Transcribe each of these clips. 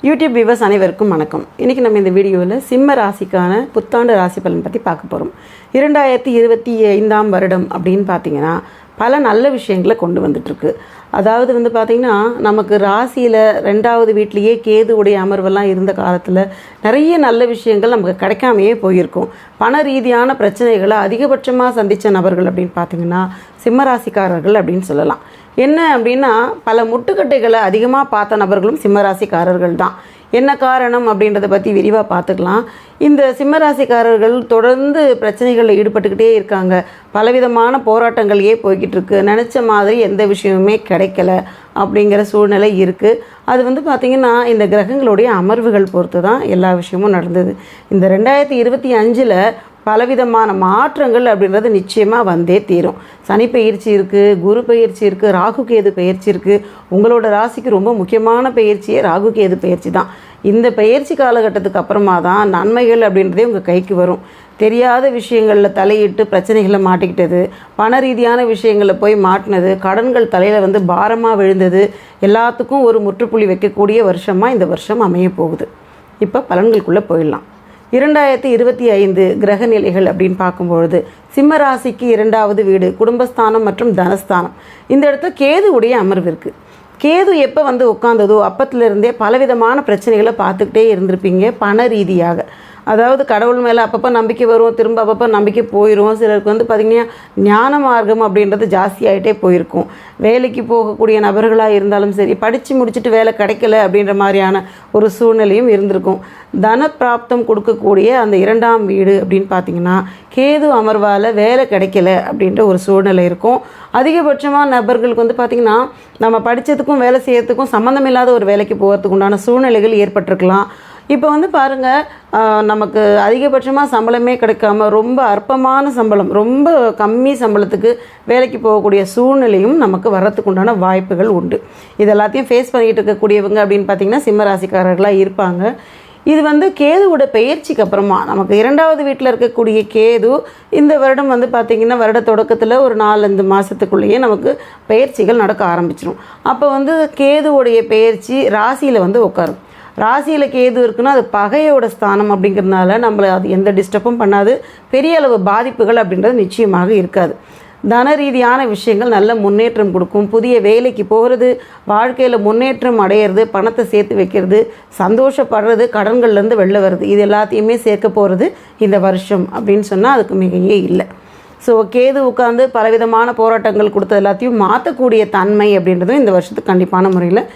YouTube viewers அனைவருக்கும் வணக்கம். இன்றைக்கி நம்ம இந்த வீடியோவில் சிம்ம ராசிக்கான புத்தாண்டு ராசி பலன் பற்றி பார்க்க போகிறோம். 2025 வருடம் அப்படின்னு பார்த்தீங்கன்னா பல நல்ல விஷயங்களை கொண்டு வந்துட்டுருக்கு. அதாவது பார்த்திங்கன்னா நமக்கு ராசியில் 2வது வீட்லேயே கேதுவுடைய அமர்வெல்லாம் இருந்த காலத்தில் நிறைய நல்ல விஷயங்கள் நமக்கு கிடைக்காமையே போயிருக்கும். பண ரீதியான பிரச்சனைகளை அதிகபட்சமாக சந்தித்த நபர்கள் அப்படின்னு பார்த்திங்கன்னா சிம்மராசிக்காரர்கள் அப்படின்னு சொல்லலாம். என்ன அப்படின்னா பல முட்டுக்கட்டைகளை அதிகமாக பார்த்த நபர்களும் சிம்மராசிக்காரர்கள் தான். என்ன காரணம் அப்படின்றத பற்றி விரிவாக பார்த்துக்கலாம். இந்த சிம்மராசிக்காரர்கள் தொடர்ந்து பிரச்சனைகளில் ஈடுபட்டுக்கிட்டே இருக்காங்க. பலவிதமான போராட்டங்களையே போய்கிட்டு இருக்கு. நினச்ச மாதிரி எந்த விஷயமுமே கிடைக்கல அப்படிங்கிற சூழ்நிலை இருக்குது. அது பார்த்திங்கன்னா இந்த கிரகங்களுடைய அமர்வுகள் பொறுத்து தான் எல்லா விஷயமும் நடந்தது. இந்த 2025 பலவிதமான மாற்றங்கள் அப்படின்றது நிச்சயமாக வந்தே தீரும். சனி பயிற்சி இருக்குது, குரு பயிற்சி இருக்குது, ராகு கேது பயிற்சி இருக்குது. உங்களோட ராசிக்கு ரொம்ப முக்கியமான பயிற்சியே ராகு கேது பயிற்சி தான். இந்த பயிற்சி காலகட்டத்துக்கு அப்புறமா தான் நன்மைகள் அப்படின்றதே உங்கள் கைக்கு வரும். தெரியாத விஷயங்களில் தலையிட்டு பிரச்சனைகளை மாட்டிக்கிட்டது, பண ரீதியான விஷயங்களில் போய் மாட்டினது, கடன்கள் தலையில் பாரமாக விழுந்தது, எல்லாத்துக்கும் ஒரு முற்றுப்புள்ளி வைக்கக்கூடிய வருஷமாக இந்த வருஷம் அமைய போகுது. இப்போ பலன்களுக்குள்ளே போயிடலாம். 2025 கிரக நிலைகள் அப்படின்னு பார்க்கும்பொழுது சிம்ம ராசிக்கு 2வது வீடு குடும்பஸ்தானம் மற்றும் தனஸ்தானம். இந்த இடத்துல கேதுவுடைய அமர்வு இருக்குது. கேது எப்போ உட்காந்ததோ அப்பத்திலிருந்தே பலவிதமான பிரச்சனைகளை பார்த்துக்கிட்டே இருந்திருப்பீங்க பண ரீதியாக. அதாவது கடவுள் மேலே அப்பப்போ நம்பிக்கை வரும், திரும்ப அப்பப்போ நம்பிக்கை போயிடும். சிலருக்கு பார்த்திங்கன்னா ஞான மார்க்கம் அப்படின்றது ஜாஸ்தியாகிட்டே போயிருக்கும். வேலைக்கு போகக்கூடிய நபர்களாக இருந்தாலும் சரி, படித்து முடிச்சுட்டு வேலை கிடைக்கல அப்படின்ற மாதிரியான ஒரு சூழ்நிலையும் இருந்திருக்கும். தன பிராப்தம் கொடுக்கக்கூடிய அந்த 2ஆம் வீடு அப்படின்னு பார்த்திங்கன்னா கேது அமர்வால் வேலை கிடைக்கல அப்படின்ற ஒரு சூழ்நிலை இருக்கும். அதிகபட்சமாக நபர்களுக்கு பார்த்திங்கன்னா நம்ம படித்ததுக்கும் வேலை செய்யறதுக்கும் சம்மந்தம் இல்லாத ஒரு வேலைக்கு போகிறதுக்கு உண்டான சூழ்நிலைகள் ஏற்பட்டிருக்கலாம். இப்போ பாருங்கள், நமக்கு அதிகபட்சமாக சம்பளமே கிடைக்காம ரொம்ப அற்பமான சம்பளம், ரொம்ப கம்மி சம்பளத்துக்கு வேலைக்கு போகக்கூடிய சூழ்நிலையும் நமக்கு வர்றதுக்கு உண்டான வாய்ப்புகள் உண்டு. இது எல்லாத்தையும் ஃபேஸ் பண்ணிகிட்டு இருக்கக்கூடியவங்க அப்படின்னு பார்த்திங்கன்னா சிம்மராசிக்காரர்களாக இருப்பாங்க. இது கேதுவோட பெயர்ச்சிக்கு அப்புறமா நமக்கு 2வது வீட்டில் இருக்கக்கூடிய கேது இந்த வருடம் பார்த்திங்கன்னா வருட தொடக்கத்தில் ஒரு 4-5 மாதத்துக்குள்ளேயே நமக்கு பெயர்ச்சிகள் நடக்க ஆரம்பிச்சிடும். அப்போ கேதுவோடைய பெயர்ச்சி ராசியில் உட்காரும். ராசியில் கேது இருக்குன்னா அது பகையோட ஸ்தானம் அப்படிங்கிறதுனால நம்மளை அது எந்த டிஸ்டர்பும் பண்ணாது. பெரிய அளவு பாதிப்புகள் அப்படின்றது நிச்சயமாக இருக்காது. தன ரீதியான விஷயங்கள் நல்ல முன்னேற்றம் கொடுக்கும். புதிய வேலைக்கு போகிறது, வாழ்க்கையில் முன்னேற்றம் அடையிறது, பணத்தை சேர்த்து வைக்கிறது, சந்தோஷப்படுறது, கடன்கள்லேருந்து வெளில வருது, இது எல்லாத்தையுமே சேர்க்க போகிறது இந்த வருஷம் அப்படின்னு சொன்னால் அதுக்கு மிகையே இல்லை. ஸோ கேது உட்காந்து பலவிதமான போராட்டங்கள் கொடுத்தது எல்லாத்தையும் மாற்றக்கூடிய தன்மை அப்படின்றதும் இந்த வருஷத்துக்கு கண்டிப்பான முறையில்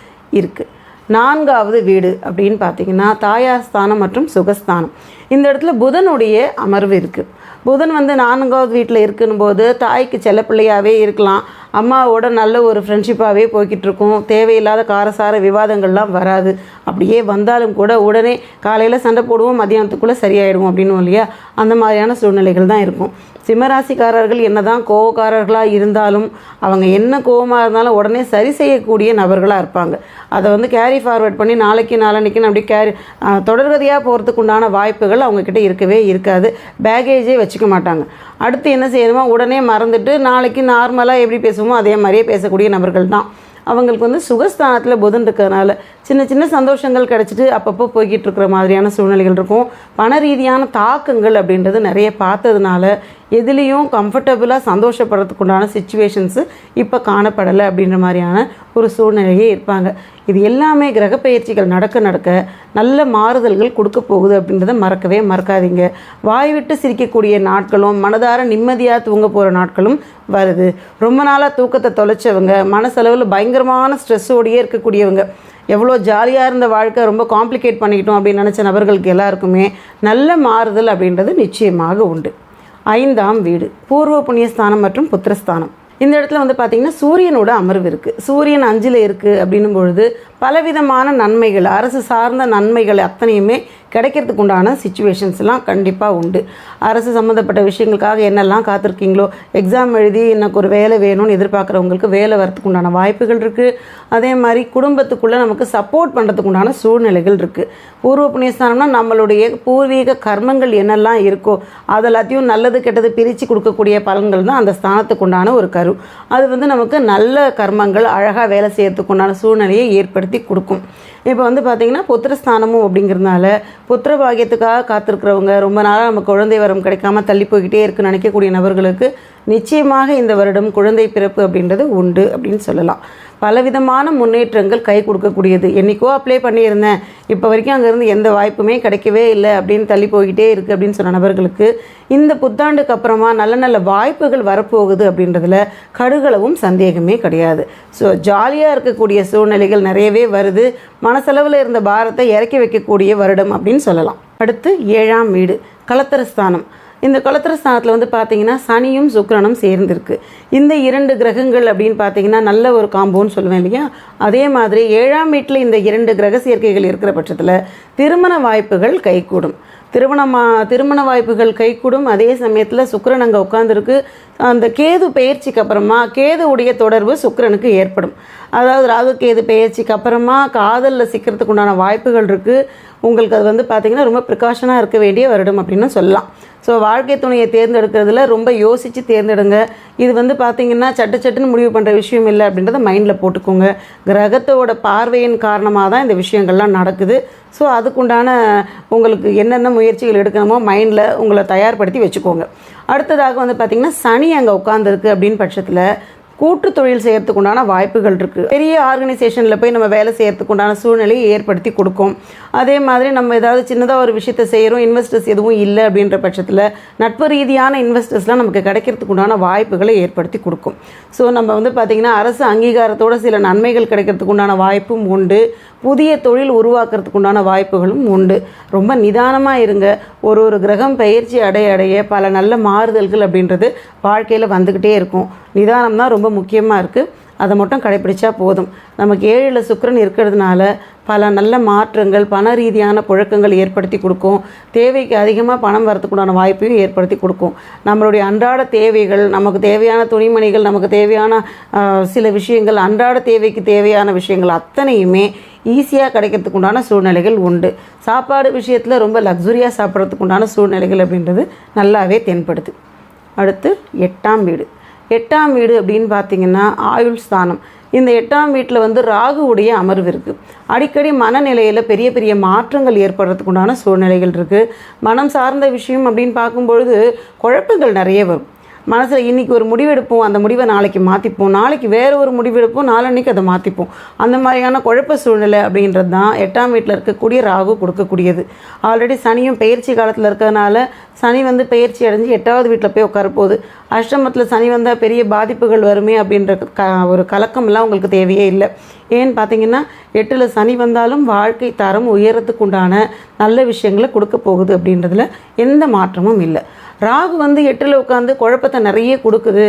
இருக்குது. 4வது வீடு அப்படின்னு பார்த்திங்கன்னா தாயார் ஸ்தானம் மற்றும் சுகஸ்தானம். இந்த இடத்துல புதனுடைய அமர்வு இருக்குது. புதன் 4வது வீட்டில் இருக்குன்னு போது தாய்க்கு செல்லப்பிள்ளையாகவே இருக்கலாம். அம்மாவோட நல்ல ஒரு ஃப்ரெண்ட்ஷிப்பாகவே போய்கிட்டு இருக்கும். தேவையில்லாத காரசார விவாதங்கள்லாம் வராது. அப்படியே வந்தாலும் கூட உடனே காலையில் சண்டை போடுவோம், மதியானத்துக்குள்ளே சரியாயிடுவோம் அப்படின்னு இல்லையா, அந்த மாதிரியான சூழ்நிலைகள் தான் இருக்கும். சிம்மராசிக்காரர்கள் என்ன தான் கோவக்காரர்களாக இருந்தாலும் அவங்க என்ன கோவமாக இருந்தாலும் உடனே சரி செய்யக்கூடிய நபர்களாக இருப்பாங்க. அதை கேரி ஃபார்வர்ட் பண்ணி நாளைக்கு நாளன்னைக்குன்னு அப்படி தொடர்கதையாக போகிறதுக்கு உண்டான வாய்ப்புகள் அவங்கக்கிட்ட இருக்கவே இருக்காது. பேகேஜே வச்சுக்க மாட்டாங்க. அடுத்து என்ன செய்யணுமோ உடனே மறந்துட்டு நாளைக்கு நார்மலாக எப்படி பேசுவோமோ அதே மாதிரியே பேசக்கூடிய நபர்கள் தான். அவங்களுக்கு சுகஸ்தானத்தில் புதன் இருக்கிறதுனால சின்ன சின்ன சந்தோஷங்கள் கிடச்சிட்டு அப்பப்போ போய்கிட்டு இருக்கிற மாதிரியான சூழ்நிலைகள் இருக்கும். பண ரீதியான தாக்கங்கள் அப்படின்றது நிறைய பார்த்ததுனால எதுலேயும் கம்ஃபர்டபுளாக சந்தோஷப்படுறதுக்கு உண்டான சிச்சுவேஷன்ஸு இப்போ காணப்படலை அப்படின்ற மாதிரியான ஒரு சூழ்நிலையே இருப்பாங்க. இது எல்லாமே கிரக பயிற்சிகள் நடக்க நடக்க நல்ல மாறுதல்கள் கொடுக்க போகுது அப்படின்றத மறக்கவே மறக்காதீங்க. வாய் விட்டு சிரிக்கக்கூடிய நாட்களும் மனதார நிம்மதியாக தூங்க போகிற நாட்களும் வருது. ரொம்ப நாளாக தூக்கத்தை தொலைச்சவங்க, மனசளவில் பயங்கரமான ஸ்ட்ரெஸ்ஸோடையே இருக்கக்கூடியவங்க, எவ்வளோ ஜாலியாக இருந்த வாழ்க்கை ரொம்ப காம்ப்ளிகேட் பண்ணிக்கிட்டோம் அப்படின்னு நினச்ச நபர்களுக்கு எல்லாருக்குமே நல்ல மாறுதல் அப்படின்றது நிச்சயமாக உண்டு. 5ஆம் வீடு பூர்வ புண்ணியஸ்தானம் மற்றும் புத்திரஸ்தானம். இந்த இடத்துல பார்த்திங்கன்னா சூரியனோட அமர்வு இருக்குது. சூரியன் 5ல் இருக்குது அப்படின்னும் பொழுது பலவிதமான நன்மைகள், அரசு சார்ந்த நன்மைகள் அத்தனையுமே கிடைக்கிறதுக்கு உண்டான சிச்சுவேஷன்ஸ்லாம் கண்டிப்பாக உண்டு. அரசு சம்மந்தப்பட்ட விஷயங்களுக்காக என்னெல்லாம் காத்திருக்கீங்களோ, எக்ஸாம் எழுதி எனக்கு ஒரு வேலை வேணும்னு எதிர்பார்க்குறவங்களுக்கு வேலை வரத்துக்கு உண்டான வாய்ப்புகள் இருக்குது. அதே மாதிரி குடும்பத்துக்குள்ளே நமக்கு சப்போர்ட் பண்ணுறதுக்கு உண்டான சூழ்நிலைகள் இருக்குது. பூர்வ புண்ணியஸ்தானம்னா நம்மளுடைய பூர்வீக கர்மங்கள் என்னெல்லாம் இருக்கோ அதெல்லாத்தையும் நல்லது கெட்டது பிரித்து கொடுக்கக்கூடிய பலன்கள் தான் அந்த ஸ்தானத்துக்கு உண்டான ஒரு கரு. அது வந்து நமக்கு நல்ல கர்மங்கள் அழகாக வேலை செய்யறதுக்கு உண்டான சூழ்நிலையை ஏற்படுத்தி கொடுக்கும். இப்போ வந்து பார்த்திங்கன்னா புத்திரஸ்தானமும் அப்படிங்கிறதுனால புத்திர பாகியத்துக்காக காத்திருக்கிறவங்க, ரொம்ப நாளாக நம்ம குழந்தை வரம் கிடைக்காம தள்ளி போய்கிட்டே இருக்குன்னு நினைக்கக்கூடிய நபர்களுக்கு நிச்சயமாக இந்த வருடம் குழந்தை பிறப்பு அப்படின்றது உண்டு அப்படின்னு சொல்லலாம். பலவிதமான முன்னேற்றங்கள் கை கொடுக்கக்கூடியது. என்றைக்கோ அப்ளை பண்ணியிருந்தேன், இப்போ வரைக்கும் அங்கேருந்து எந்த வாய்ப்புமே கிடைக்கவே இல்லை அப்படின்னு தள்ளி போய்கிட்டே இருக்குது அப்படின்னு சொன்ன நபர்களுக்கு இந்த புத்தாண்டுக்கு அப்புறமா நல்ல நல்ல வாய்ப்புகள் வரப்போகுது அப்படின்றதுல கடுகளவும் சந்தேகமே கிடையாது. ஸோ ஜாலியாக இருக்கக்கூடிய சூழ்நிலைகள் நிறையவே வருது. மனசளவில் இருந்த பாரத்தை இறக்கி வைக்கக்கூடிய வருடம் அப்படின்னு சொல்லலாம். அடுத்து 7ஆம் வீடு களத்திரஸ்தானம். இந்த களத்திரஸ்தானத்தில் வந்து பார்த்திங்கன்னா சனியும் சுக்கிரனும் சேர்ந்துருக்கு. இந்த 2 கிரகங்கள் அப்படின்னு பார்த்திங்கன்னா நல்ல ஒரு காம்போன்னு சொல்லுவேன் இல்லையா. அதே மாதிரி 7ஆம் வீட்டில் இந்த 2 கிரக சேர்க்கைகள் இருக்கிற பட்சத்தில் திருமண வாய்ப்புகள் கைகூடும். திருமண வாய்ப்புகள் கைகூடும். அதே சமயத்தில் சுக்கிரன் அங்கே உட்காந்துருக்கு. அந்த கேது பெயர்ச்சிக்கு அப்புறமா கேதுவுடைய தொடர்பு சுக்கிரனுக்கு ஏற்படும். அதாவது ராகு கேது பெயர்ச்சிக்கு அப்புறமா காதலில் சிக்கிறதுக்கு உண்டான வாய்ப்புகள் இருக்குது. உங்களுக்கு அது வந்து பார்த்திங்கன்னா ரொம்ப ப்ரிகாஷனாக இருக்க வேண்டிய வருடம் அப்படின்னு சொல்லலாம். ஸோ வாழ்க்கை துணையை தேர்ந்தெடுக்கிறதுல ரொம்ப யோசித்து தேர்ந்தெடுங்க. இது வந்து பார்த்திங்கன்னா சட்டுன்னு முடிவு பண்ணுற விஷயம் இல்லை அப்படின்றத மைண்டில் போட்டுக்கோங்க. கிரகத்தோட பார்வையின் காரணமாக தான் இந்த விஷயங்கள்லாம் நடக்குது. ஸோ அதுக்குண்டான உங்களுக்கு என்னென்ன முயற்சிகள் எடுக்கணுமோ மைண்டில் உங்களை தயார்படுத்தி வச்சுக்கோங்க. அடுத்ததாக வந்து பார்த்திங்கன்னா சனி அங்கே உட்காந்துருக்கு அப்படின்னு பட்சத்தில் கூட்டு தொழில் செய்யறதுக்கு உண்டான வாய்ப்புகள் இருக்குது. பெரிய ஆர்கனைசேஷனில் போய் நம்ம வேலை செய்யறதுக்கு உண்டான சூழ்நிலையை ஏற்படுத்தி கொடுக்கும். அதே மாதிரி நம்ம ஏதாவது சின்னதாக ஒரு விஷயத்தை செய்கிறோம், இன்வெஸ்டர்ஸ் எதுவும் இல்லை அப்படின்ற பட்சத்தில் நட்பு ரீதியான இன்வெஸ்டர்ஸ்லாம் நமக்கு கிடைக்கிறதுக்கு உண்டான வாய்ப்புகளை ஏற்படுத்தி கொடுக்கும். ஸோ நம்ம வந்து பார்த்திங்கன்னா அரசு அங்கீகாரத்தோடு சில நன்மைகள் கிடைக்கிறதுக்கு உண்டான வாய்ப்பும் உண்டு. புதிய தொழில் உருவாக்குறதுக்கு உண்டான வாய்ப்புகளும் உண்டு. ரொம்ப நிதானமாக இருங்க. ஒரு கிரகம் பயிற்சி அடைய பல நல்ல மாறுதல்கள் அப்படின்றது வாழ்க்கையில் வந்துக்கிட்டே இருக்கும். நிதானம் தான் ரொம்ப முக்கியமாக இருக்குது. அதை மட்டும் கடைப்பிடிச்சா போதும். நமக்கு 7ல் சுக்கிரன் இருக்கிறதுனால பல நல்ல மாற்றங்கள், பண ரீதியான புழக்கங்கள் ஏற்படுத்தி கொடுக்கும். தேவைக்கு அதிகமாக பணம் வரத்துக்குண்டான வாய்ப்பையும் ஏற்படுத்தி கொடுக்கும். நம்மளுடைய அன்றாட தேவைகள், நமக்கு தேவையான துணிமணிகள், நமக்கு தேவையான சில விஷயங்கள், அன்றாட தேவைக்கு தேவையான விஷயங்கள் அத்தனையுமே ஈஸியாக கிடைக்கிறதுக்கு உண்டான சூழ்நிலைகள் உண்டு. சாப்பாடு விஷயத்தில் ரொம்ப லக்ஸுரியாக சாப்பிட்றதுக்கு உண்டான சூழ்நிலைகள் அப்படின்றது நல்லாவே தென்படுது. அடுத்து 8ஆம் வீடு. 8ஆம் வீடு அப்படின்னு பார்த்திங்கன்னா ஆயுள் ஸ்தானம். இந்த 8ஆம் வீட்டில் வந்து ராகுவுடைய அமர்வு இருக்குது. அடிக்கடி மனநிலையில் பெரிய பெரிய மாற்றங்கள் ஏற்படுறதுக்கு உண்டான சூழ்நிலைகள் இருக்குது. மனம் சார்ந்த விஷயம் அப்படின்னு பார்க்கும்பொழுது குழப்பங்கள் நிறைய வரும். மனசில் இன்றைக்கி ஒரு முடிவெடுப்போம், அந்த முடிவை நாளைக்கு மாற்றிப்போம், நாளைக்கு வேறு ஒரு முடிவெடுப்போம், நாளன்னைக்கு அதை மாற்றிப்போம். அந்த மாதிரியான குழப்ப சூழ்நிலை அப்படின்றது தான் 8ஆம் வீட்டில் இருக்கக்கூடிய ராகு கொடுக்கக்கூடியது. ஆல்ரெடி சனியும் பெயர்ச்சி காலத்தில் இருக்கிறதுனால சனி வந்து பெயர்ச்சி அடைஞ்சு 8ஆவது வீட்டில் போய் உட்காரப்போகுது. அஷ்டமத்தில் சனி வந்தால் பெரிய பாதிப்புகள் வருமே அப்படின்ற ஒரு கலக்கம்லாம் உங்களுக்கு தேவையே இல்லை. ஏன்னு பார்த்தீங்கன்னா 8ல் சனி வந்தாலும் வாழ்க்கை தரம் உயரத்துக்கு உண்டான நல்ல விஷயங்களை கொடுக்க போகுது அப்படின்றதுல எந்த மாற்றமும் இல்லை. ராகு வந்து 8ல் உட்காந்து குழப்பத்தை நிறைய கொடுக்குது.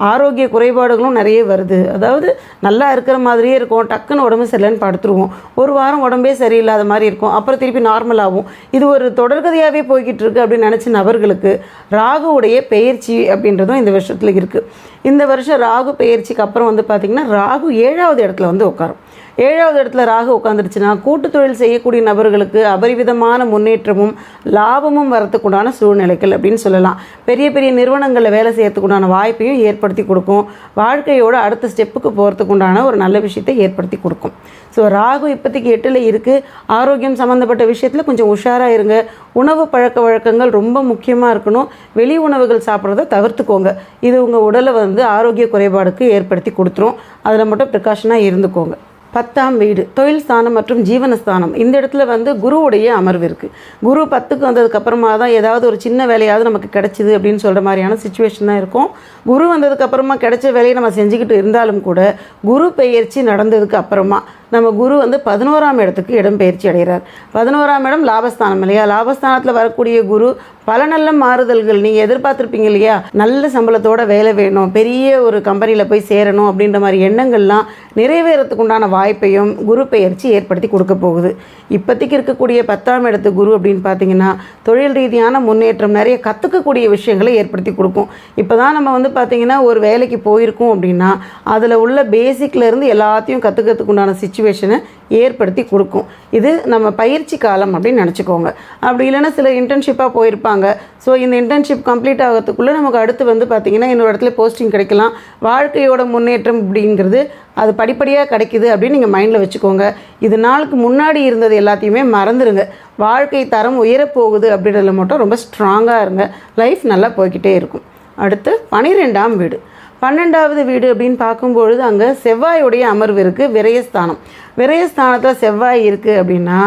ஆரோக்கிய குறைபாடுகளும் நிறைய வருது. அதாவது நல்லா இருக்கிற மாதிரியே இருக்கும், டக்குன்னு உடம்பு சரியில்லைன்னு படுத்துருவோம். ஒரு வாரம் உடம்பே சரியில்லாத மாதிரி இருக்கும், அப்புறம் திருப்பி நார்மலாகும். இது ஒரு தொடர்கதையாகவே போய்கிட்டு இருக்கு அப்படின்னு நினச்ச நபர்களுக்கு ராகுவுடைய பெயர்ச்சி அப்படின்றதும் இந்த வருஷத்தில் இருக்குது. இந்த வருஷம் ராகு பெயர்ச்சிக்கு அப்புறம் வந்து பார்த்திங்கன்னா ராகு 7ஆவது இடத்துல வந்து உட்காரும். 7ஆவது இடத்துல ராகு உட்காந்துருச்சுன்னா கூட்டு தொழில் செய்யக்கூடிய நபர்களுக்கு அபரிவிதமான முன்னேற்றமும் லாபமும் வரத்துக்குண்டான சூழ்நிலைகள் அப்படின்னு சொல்லலாம். பெரிய பெரிய நிறுவனங்களில் வேலை செய்யறதுக்குண்டான வாய்ப்பையும் ஏற்படுத்தி கொடுக்கும். வாழ்க்கையோட அடுத்த ஸ்டெப்புக்கு போகிறதுக்குண்டான ஒரு நல்ல விஷயத்தை ஏற்படுத்தி கொடுக்கும். ஸோ ராகு இப்போதைக்கு 8ல் இருக்குது. ஆரோக்கியம் சம்மந்தப்பட்ட விஷயத்தில் கொஞ்சம் உஷாராக இருங்க. உணவு பழக்க வழக்கங்கள் ரொம்ப முக்கியமாக இருக்கணும். வெளி உணவுகள் சாப்பிட்றத தவிர்த்துக்கோங்க. இது உங்கள் உடலை வந்து ஆரோக்கிய குறைபாடுக்கு ஏற்படுத்தி கொடுத்துரும். அதில் மட்டும் ப்ரிகாஷனாக இருந்துக்கோங்க. 10ஆம் வீடு தொழில் ஸ்தானம் மற்றும் ஜீவனஸ்தானம். இந்த இடத்துல வந்து குருவுடைய அமர்வு இருக்குது. குரு 10க்கு வந்ததுக்கப்புறமா தான் ஏதாவது ஒரு சின்ன வேலையாவது நமக்கு கிடைச்சிது அப்படின்னு சொல்கிற மாதிரியான சுச்சுவேஷன் தான் இருக்கும். குரு வந்ததுக்கப்புறமா கிடைச்ச வேலையை நம்ம செஞ்சுக்கிட்டு இருந்தாலும் கூட குரு பெயர்ச்சி நடந்ததுக்கு அப்புறமா நம்ம குரு வந்து 11ஆம் இடத்துக்கு இடம்பெயர்ச்சி அடைகிறார். 11ஆம் இடம் லாபஸ்தானம் இல்லையா? லாபஸ்தானத்தில் வரக்கூடிய குரு பல நல்ல மாறுதல்கள் நீங்கள் எதிர்பார்த்துருப்பீங்க இல்லையா? நல்ல சம்பளத்தோட வேலை வேணும், பெரிய ஒரு கம்பெனியில் போய் சேரணும் அப்படின்ற மாதிரி எண்ணங்கள்லாம் நிறைவேறத்துக்கு உண்டான வாய்ப்பையும் குரு பெயர்ச்சி ஏற்படுத்தி கொடுக்க போகுது. இப்போதைக்கு இருக்கக்கூடிய 10ஆம் இடத்து குரு அப்படின்னு பார்த்தீங்கன்னா தொழில் ரீதியான முன்னேற்றம், நிறைய கற்றுக்கக்கூடிய விஷயங்களை ஏற்படுத்தி கொடுக்கும். இப்போ தான் நம்ம வந்து பார்த்திங்கன்னா ஒரு வேலைக்கு போயிருக்கோம் அப்படின்னா அதில் உள்ள பேசிக்லேருந்து எல்லாத்தையும் கற்றுக்கிறதுக்கு உண்டான சுச்சுவேஷனை ஏற்படுத்தி கொடுக்கும். இது நம்ம பயிற்சி காலம் அப்படின்னு நினச்சிக்கோங்க. அப்படி இல்லைன்னா சில இன்டர்ன்ஷிப்பாக போயிருப்பாங்க. ஸோ இந்த இன்டர்ன்ஷிப் கம்ப்ளீட் ஆகிறதுக்குள்ளே நமக்கு அடுத்து வந்து பார்த்திங்கன்னா இன்னொரு இடத்துல போஸ்டிங் கிடைக்கலாம். வாழ்க்கையோட முன்னேற்றம் அப்படிங்கிறது அது படிப்படியாக கிடைக்குது அப்படின்னு நீங்கள் மைண்டில் வச்சுக்கோங்க. இது நாளுக்கு முன்னாடி இருந்தது எல்லாத்தையுமே மறந்துடுங்க. வாழ்க்கை தரம் உயரப்போகுது அப்படின்றதுல மட்டும் ரொம்ப ஸ்ட்ராங்காக இருங்க. லைஃப் நல்லா போய்கிட்டே இருக்கும். அடுத்து 12ஆம் வீடு. 12வது வீடு அப்படின்னு பார்க்கும்பொழுது அங்கே செவ்வாயுடைய அமர்வு இருக்குது, விரயஸ்தானம். விரயஸ்தானத்தில் செவ்வாய் இருக்குது அப்படின்னா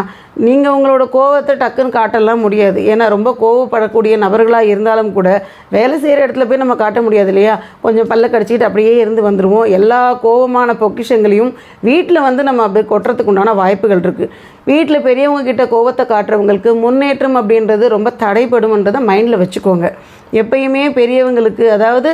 நீங்கள் உங்களோட கோவத்தை டக்குன்னு காட்டலாம் முடியாது. ஏன்னா ரொம்ப கோவப்படக்கூடிய நபர்களாக இருந்தாலும் கூட வேலை செய்கிற இடத்துல போய் நம்ம காட்ட முடியாது இல்லையா? கொஞ்சம் பல்ல கடிச்சிக்கிட்டு அப்படியே இருந்து வந்துடுவோம். எல்லா கோவமான பொக்கிஷங்களையும் வீட்டில் வந்து நம்ம அப்படியே கொட்டுறதுக்கு உண்டான வாய்ப்புகள் இருக்குது. வீட்டில் பெரியவங்க கிட்ட கோவத்தை காட்டுறவங்களுக்கு முன்னேற்றம் அப்படின்றது ரொம்ப தடைப்படும்ன்றதை மைண்டில் வச்சுக்கோங்க. எப்பயுமே பெரியவங்களுக்கு, அதாவது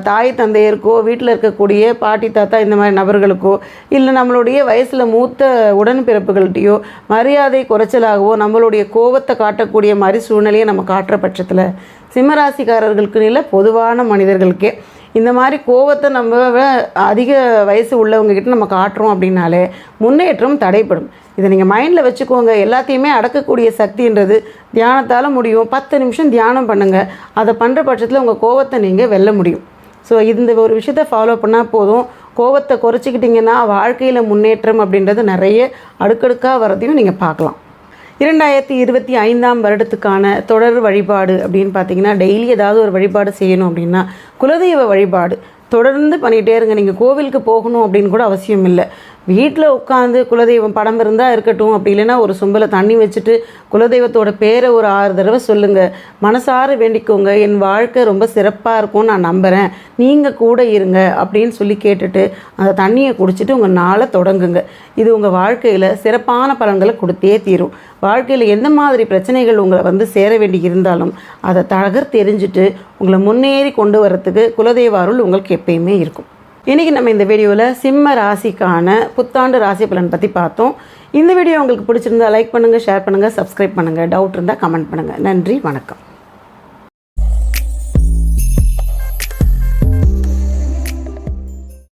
தாய் தந்தையருக்கோ வீட்டில் இருக்கக்கூடிய பாட்டி தாத்தா இந்த மாதிரி நபர்களுக்கோ இல்லை நம்மளுடைய வயசில் மூத்த உடன்பிறப்புகள்கிட்டையோ மரியாதை குறைச்சலாகவோ நம்மளுடைய கோவத்தை காட்டக்கூடிய மாதிரி சூழ்நிலையை நம்ம காட்டுற பட்சத்தில் சிம்மராசிக்காரர்களுக்கு இல்லை பொதுவான மனிதர்களுக்கே இந்த மாதிரி கோவத்தை நம்ம அதிக வயசு உள்ளவங்ககிட்ட நம்ம காட்டுறோம் அப்படின்னாலே முன்னேற்றம் தடைப்படும். இதை நீங்கள் மைண்டில் வச்சுக்கோங்க. எல்லாத்தையுமே அடக்கக்கூடிய சக்தின்றது தியானத்தால் முடியும். 10 நிமிஷம் தியானம் பண்ணுங்கள். அதை பண்ணுற பட்சத்தில் உங்கள் கோவத்தை நீங்கள் வெல்ல முடியும். ஸோ இந்த ஒரு விஷயத்தை ஃபாலோ பண்ணால் போதும். கோவத்தை குறைச்சிக்கிட்டிங்கன்னா வாழ்க்கையில் முன்னேற்றம் அப்படின்றது நிறைய அடுக்கடுக்காக வரதையும் நீங்கள் பார்க்கலாம். 2025ஆம் வருடத்துக்கான தொடர் வழிபாடு அப்படின்னு பார்த்தீங்கன்னா டெய்லி ஏதாவது ஒரு வழிபாடு செய்யணும் அப்படின்னா குலதெய்வ வழிபாடு தொடர்ந்து பண்ணிகிட்டே இருங்க. நீங்கள் கோவிலுக்கு போகணும் அப்படின்னு கூட அவசியம் இல்லை. வீட்டில் உட்காந்து குலதெய்வம் படம் இருந்தால் இருக்கட்டும், அப்படி இல்லைன்னா ஒரு சொம்பில் தண்ணி வச்சுட்டு குலதெய்வத்தோட பேரை ஒரு 6 தடவை சொல்லுங்கள். மனசார வேண்டிக்கோங்க, என் வாழ்க்கை ரொம்ப சிறப்பாக இருக்கும்னு நான் நம்புகிறேன், நீங்கள் கூட இருங்க அப்படின்னு சொல்லி கேட்டுட்டு அந்த தண்ணியை குடிச்சிட்டு உங்கள் நாளை தொடங்குங்க. இது உங்கள் வாழ்க்கையில் சிறப்பான பலன்களை கொடுத்தே தீரும். வாழ்க்கையில் எந்த மாதிரி பிரச்சனைகள் உங்களை வந்து சேர வேண்டி இருந்தாலும் அதை தெரிஞ்சுட்டு உங்களை முன்னேறி கொண்டு வரத்துக்கு குலதெய்வ அருள் உங்களுக்கு எப்பயுமே இருக்கும். இன்றைக்கி நம்ம இந்த வீடியோவில் சிம்ம ராசிக்கான புத்தாண்டு ராசி பலன் பற்றி பார்த்தோம். இந்த வீடியோ உங்களுக்கு பிடிச்சிருந்தா லைக் பண்ணுங்கள், ஷேர் பண்ணுங்கள், சப்ஸ்கிரைப் பண்ணுங்கள். டவுட் இருந்தால் கமெண்ட் பண்ணுங்கள். நன்றி, வணக்கம்.